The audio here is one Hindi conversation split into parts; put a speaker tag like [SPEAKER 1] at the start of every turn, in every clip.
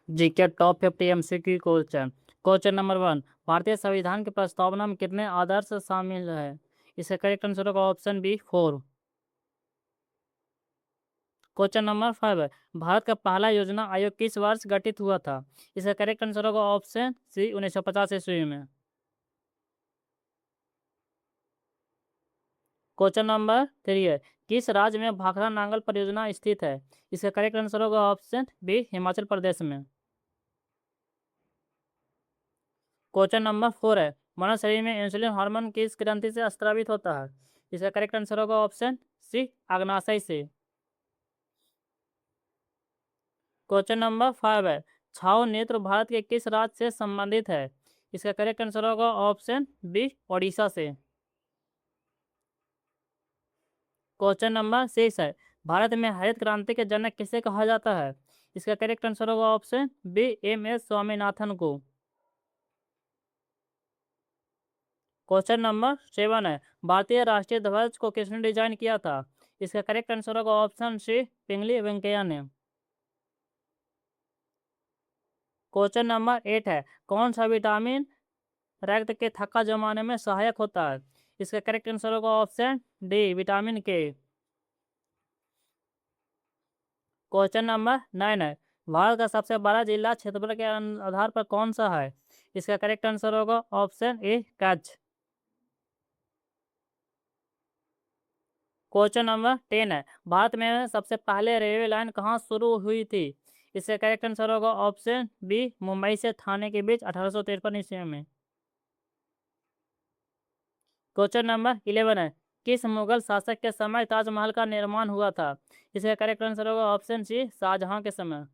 [SPEAKER 1] जी के top 50 MCQ question. Question number 1, भारतीय संविधान की प्रस्तावना में कितने आदर्श शामिल है? इसका करेक्ट आंसर होगा ऑप्शन बी 4। क्वेश्चन नंबर 5 है, भारत का पहला योजना आयोग किस वर्ष गठित हुआ था? इसका करेक्ट आंसर होगा ऑप्शन सी 1950 ईस्वी में। क्वेश्चन नंबर 3 है, किस राज्य में भाखड़ा नांगल परियोजना स्थित है? इसका करेक्ट आंसर होगा ऑप्शन बी हिमाचल प्रदेश में। क्वेश्चन नंबर 4 है, मानव शरीर में इंसुलिन हार्मोन किस ग्रंथि से स्रावित होता है? इसका करेक्ट आंसर होगा ऑप्शन सी अग्नाशय से। क्वेश्चन नंबर 5 है, छाव नेत्र भारत के किस राज्य से संबंधित है? इसका करेक्ट आंसर होगा ऑप्शन बी ओडिशा से। क्वेश्चन नंबर 6 है, भारत में हरित क्रांति के जनक किसे कहा जाता है? इसका करेक्ट आंसर होगा ऑप्शन बी एम.एस. स्वामीनाथन को। क्वेश्चन नंबर 7 है, भारतीय राष्ट्रीय ध्वज को किसने डिजाइन किया था? इसका करेक्ट आंसर होगा ऑप्शन सी पिंगली वेंकैया ने। क्वेश्चन नंबर 8 है, कौन सा विटामिन रक्त के थक्का जमाने में सहायक होता है? इसका करेक्ट आंसर होगा ऑप्शन डी विटामिन के। क्वेश्चन नंबर 9 है, भारत का सबसे बड़ा जिला क्षेत्रफल के आधार पर कौन सा है? इसका करेक्ट आंसर होगा option A Kutch. Question number 10 है, भारत में सबसे पहले रेलवे लाइन कहाँ शुरू हुई थी? इसका करेक्ट आंसर होगा ऑप्शन बी मुंबई से थाने के बीच 1853 ईस्वी में। क्वेश्चन नंबर 11 है, किस मुगल शासक के समय ताजमहल का निर्माण हुआ था? इसका करेक्ट आंसर होगा ऑप्शन सी शाहजहां के समय।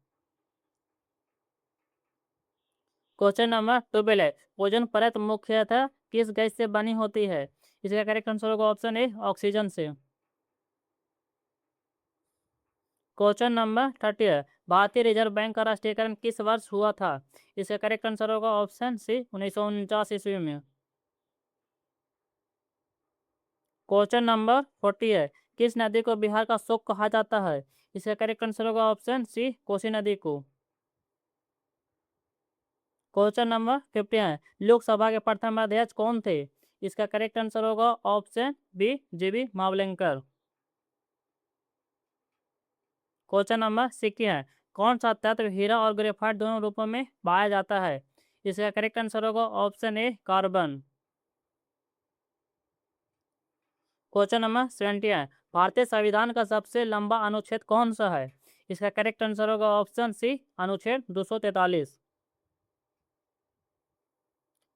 [SPEAKER 1] क्वेश्चन नंबर 12 है, ओजोन परत मुख्यतः किस गैस से बनी होती है? इसका करेक्ट आंसर होगा ऑप्शन ए ऑक्सीजन से। क्वेश्चन नंबर 30 है, भारतीय रिजर्व बैंक का राष्ट्रीयकरण किस वर्ष हुआ था? इसका करेक्ट आंसर होगा ऑप्शन सी 1949 ईस्वी में। क्वेश्चन नंबर 40 है, किस नदी को बिहार का शोक कहा जाता है? इसका करेक्ट आंसर होगा ऑप्शन सी कोसी नदी को। क्वेश्चन नंबर 50 है, लोकसभा के प्रथम अध्यक्ष कौन थे? इसका करेक्ट आंसर होगा option B G B Mavalankar. Question number 60 है, कौन सा तत्व हीरा और ग्रेफाइट दोनों रूपों में पाया जाता है? इसका करेक्ट आंसर होगा option A carbon. Question number 70 है, भारतीय संविधान का सबसे लंबा अनुच्छेद कौन सा है? इसका करेक्ट आंसर होगा ऑप्शन सी अनुच्छेद 243।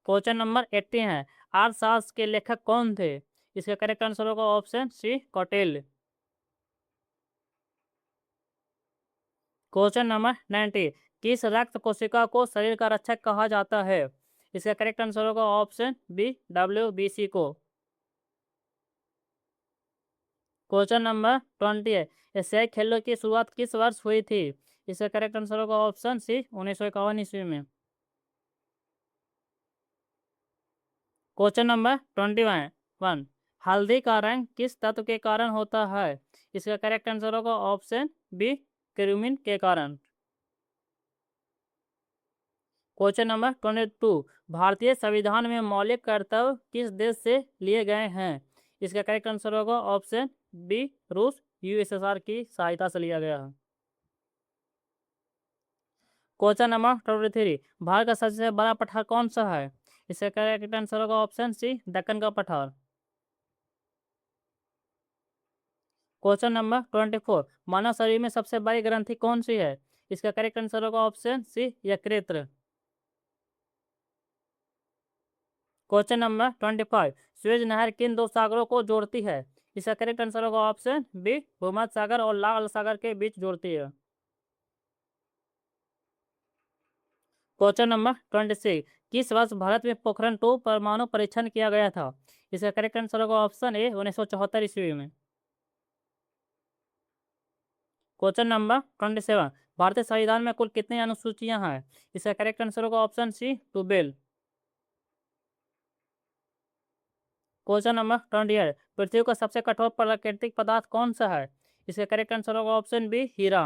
[SPEAKER 1] क्वेश्चन नंबर 80 है, अर्थशास्त्र के लेखक कौन थे? इसका करेक्ट आंसर होगा option C Kautilya. Question number 90, किस रक्त कोशिका को शरीर का रक्षक कहा जाता है? इसका करेक्ट आंसर होगा ऑप्शन बी WBC को। क्वेश्चन नंबर 20 है, एशियाई खेलों की शुरुआत किस वर्ष हुई थी? इसका करेक्ट आंसर होगा ऑप्शन सी 1951 ईस्वी में। क्वेश्चन नंबर 21, हल्दी का रंग किस तत्व के कारण होता है? इसका करेक्ट आंसर होगा ऑप्शन बी क्यूमिन के कारण। क्वेश्चन नंबर 22, भारतीय संविधान में मौलिक कर्तव्य किस देश से लिए गए हैं? इसका करेक्ट आंसर होगा ऑप्शन बी रूस USSR की सहायता से लिया गया है। क्वेश्चन नंबर 23, भारत का सबसे बड़ा पठार कौन सा है? इसका करेक्ट आंसर होगा ऑप्शन सी दक्कन का पठार। क्वेश्चन नंबर 24, मानव शरीर में सबसे बड़ी ग्रंथि कौन सी है? इसका करेक्ट आंसर होगा ऑप्शन सी यकृत। क्वेश्चन नंबर 25, सुएज नहर किन दो सागरों को जोड़ती है? इसका करेक्ट आंसर होगा ऑप्शन बी भूमध्य सागर और लाल सागर के बीच जोड़ती है। क्वेश्चन नंबर 26, किस वर्ष भारत में पोखरण 2 परमाणु परीक्षण किया गया था? इसका करेक्ट आंसर होगा ऑप्शन ए 1974 ईस्वी में। क्वेश्चन नंबर 27, भारतीय संविधान में कुल कितनी अनुसूचियां हैं? इसका करेक्ट आंसर होगा ऑप्शन सी 12। क्वेश्चन नंबर 28, पृथ्वी का सबसे कठोर प्राकृतिक पदार्थ कौन सा है? इसका करेक्ट आंसर होगा ऑप्शन बी हीरा।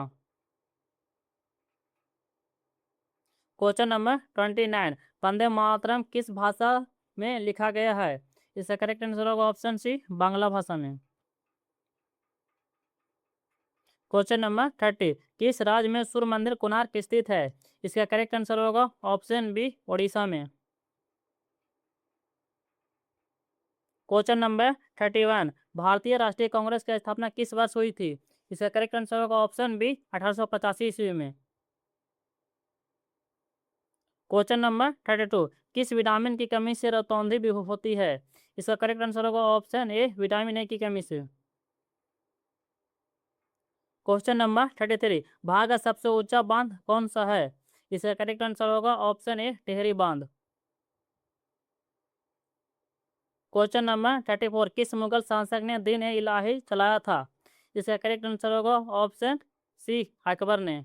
[SPEAKER 1] क्वेश्चन नंबर 29, वंदे मातरम किस भाषा में लिखा गया है? इसका करेक्ट आंसर होगा ऑप्शन सी, बांग्ला भाषा में। क्वेश्चन नंबर 30, किस राज्य में सूर्य मंदिर कोणार्क स्थित है? इसका करेक्ट आंसर होगा ऑप्शन बी, ओडिशा में। क्वेश्चन नंबर 31, भारतीय राष्ट्रीय कांग्रेस की स्थापना किस वर्ष हुई थी? इसका करेक्ट आंसर होगा ऑप्शन बी, 1885 ईस्वी में। क्वेश्चन नंबर 32, किस विटामिन की कमी से रतौंधी भी होती है? इसका करेक्ट आंसर होगा ऑप्शन ए, विटामिन ए की कमी से। क्वेश्चन नंबर 33, भारत का सबसे ऊंचा बांध कौन सा है? इसका करेक्ट आंसर होगा ऑप्शन ए, टिहरी बांध। क्वेश्चन नंबर 34, किस मुगल शासक ने दीन ए इलाही चलाया था? इसका करेक्ट आंसर होगा ऑप्शन सी, अकबर ने।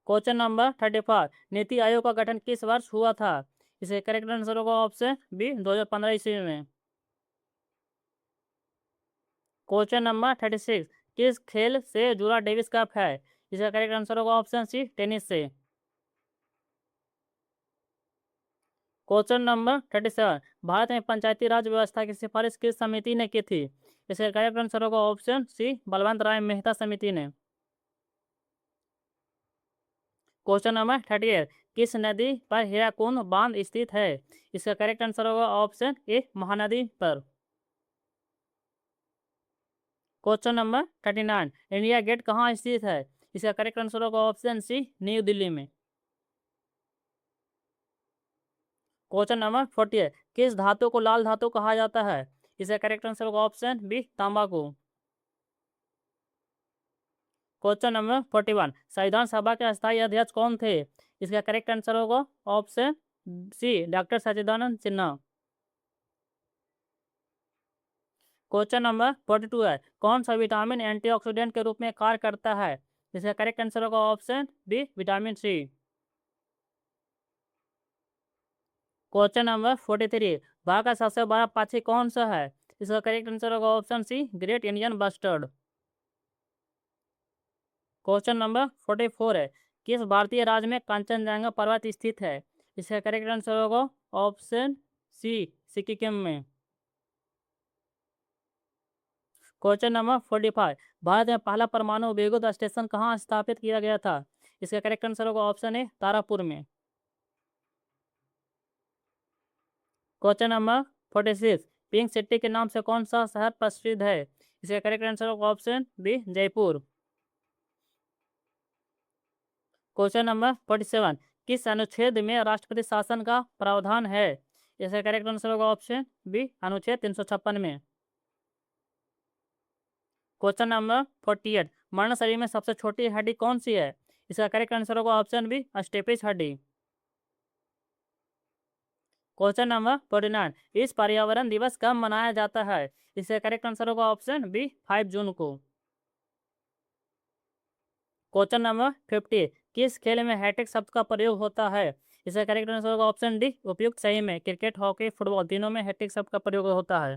[SPEAKER 1] क्वेश्चन नंबर 35, नीति आयोग का गठन किस वर्ष हुआ था? इसका करेक्ट आंसर होगा ऑप्शन बी, 2015 ईस्वी में। क्वेश्चन नंबर 36, किस खेल से जुड़ा डेविस कप है? इसका करेक्ट आंसर होगा ऑप्शन सी, टेनिस से। क्वेश्चन नंबर 37, भारत में पंचायती राज व्यवस्था की सिफारिश किस समिति ने की थी? इसका करेक्ट आंसर होगा ऑप्शन सी, बलवंत राय मेहता समिति ने। क्वेश्चन नंबर 38, किस नदी पर हीराकुंड बांध स्थित है? इसका करेक्ट आंसर होगा ऑप्शन ए, महानदी पर। क्वेश्चन नंबर 39, इंडिया गेट कहाँ स्थित है? इसका करेक्ट आंसर होगा ऑप्शन सी, न्यू दिल्ली में। क्वेश्चन नंबर 40, किस धातु को लाल धातु कहा जाता है? इसका करेक्ट आंसर होगा ऑप्शन बी, तांबा को। क्वेश्चन नंबर 41, संविधान सभा के अस्थायी अध्यक्ष कौन थे? इसका करेक्ट आंसर होगा ऑप्शन सी, डॉक्टर सच्चिदानंद सिन्हा। क्वेश्चन नंबर 42 है, कौन सा विटामिन एंटीऑक्सीडेंट के रूप में कार्य करता है? इसका करेक्ट आंसर होगा option B, vitamin C. Question number 43, Bharat का सबसे बड़ा पक्षी कौन सा है? इसका करेक्ट आंसर होगा option C, great Indian bustard. Question number 44 है, किस भारतीय राज्य में कंचनजंगा पर्वत स्थित है? इसका करेक्ट आंसर होगा ऑप्शन सी, सिक्किम में। क्वेश्चन नंबर 45, भारत में पहला परमाणु विद्युत स्टेशन कहाँ स्थापित किया गया था? इसका करेक्ट आंसर होगा ऑप्शन ए, तारापुर में। क्वेश्चन नंबर 46, पिंक सिटी के नाम से कौन सा शहर प्रसिद्ध है? इसका करेक्ट आंसर होगा option B, Jaipur. Question number 47, किस अनुच्छेद में राष्ट्रपति शासन का प्रावधान है? इसका करेक्ट आंसर होगा ऑप्शन बी, अनुच्छेद 356 में। क्वेश्चन नंबर 48, मानव शरीर में सबसे छोटी हड्डी कौन सी है? इसका करेक्ट आंसर होगा ऑप्शन बी, स्टेपिस हड्डी। क्वेश्चन नंबर 49, इस पर्यावरण दिवस कब मनाया जाता है? इसका करेक्ट आंसर होगा ऑप्शन बी, 5 जून को। क्वेश्चन नंबर 50, किस खेल में हैट्रिक शब्द का प्रयोग होता है? इसका करेक्ट आंसर होगा ऑप्शन डी, उपयुक्त सही में। क्रिकेट, हॉकी, फुटबॉल तीनों में हैट्रिक शब्द का प्रयोग होता है।